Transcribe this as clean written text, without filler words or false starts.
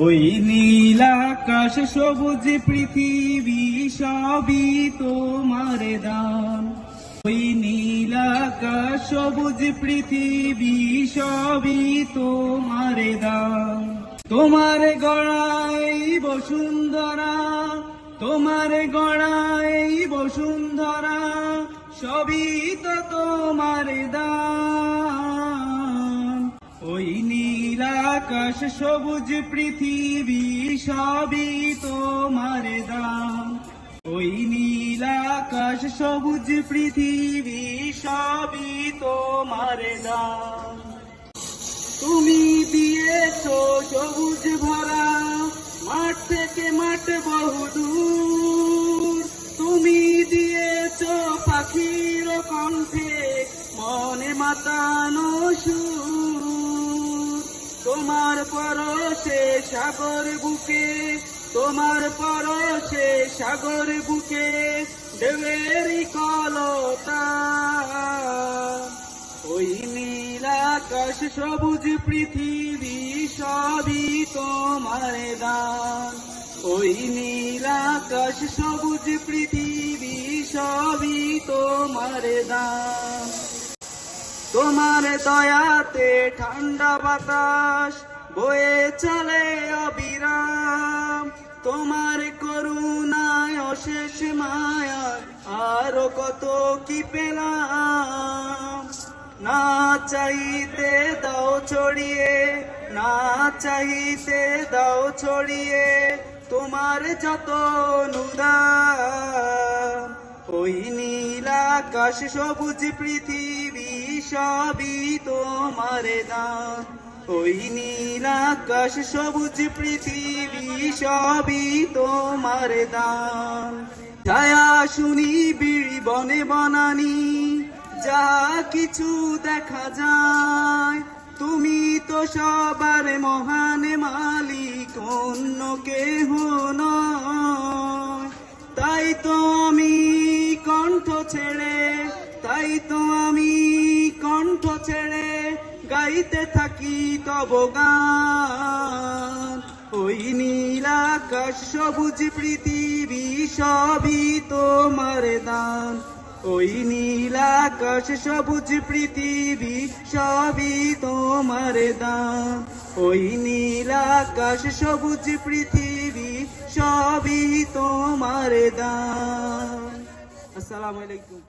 ওই নীল আকাশ সবুজ পৃথিবী সবই তোমার দান। ওই নীল আকাশ সবুজ পৃথিবী সবই তোমার দান। তোমার গড়াই বসুন্ধরা, তোমার গড়াই বসুন্ধরা, সবই তো তোমার দান। ওই নীল আকাশ সবুজ পৃথিবী সবই তোমার দান। ওই নীল আকাশ সবুজ পৃথিবী সবই তোমার দান। তুমি দিয়েছো সবুজ ভরা, মাঠ থেকে মাঠ বহুদূর। তুমি দিয়েছো পাখির কণ্ঠে মনে মাতানো সুর। তোমার পরশে সাগর বুকে, তোমার পরশে সাগর বুকে ঢেউয়েরই কলতা। ওই নীল আকাশ সবুজ পৃথিবী সবই তোমার দান। ওই নীল আকাশ সবুজ পৃথিবী সবই তোমার দান। তোমার দয়াতে ঠান্ডা বাতাস বয়ে চলে অবিরাম। তোমার করুণায় অশেষ মায়া আরো কত কি পেলাম। না চাইতে দাও ছড়িয়ে, না চাইতে দাও ছড়িয়ে তোমার যত অনুদান। ওই নীল আকাশ সবুজ পৃথিবী সবই তোমার দান। ওই নীল আকাশ সবুজ পৃথিবী সবই তোমার দান। ছায়া শুনি বিড়ি বনে বনানি, যা কিছু দেখা যায় তুমি তো সবার মহান মালিক, অন্য কেহ নয়। তাই তো আমি কণ্ঠ ছেড়ে, তাই তো আমি কণ্ঠ ছেড়ে গাইতে থাকি তব গান। ওই নীল আকাশ সবুজ পৃথিবী সবই তোমার দান। ওই নীল আকাশ সবুজ পৃথিবী সবই তোমার দান। ওই নীল আকাশ সবুজ পৃথিবী সবই তোমার দান। আসসালামু আলাইকুম।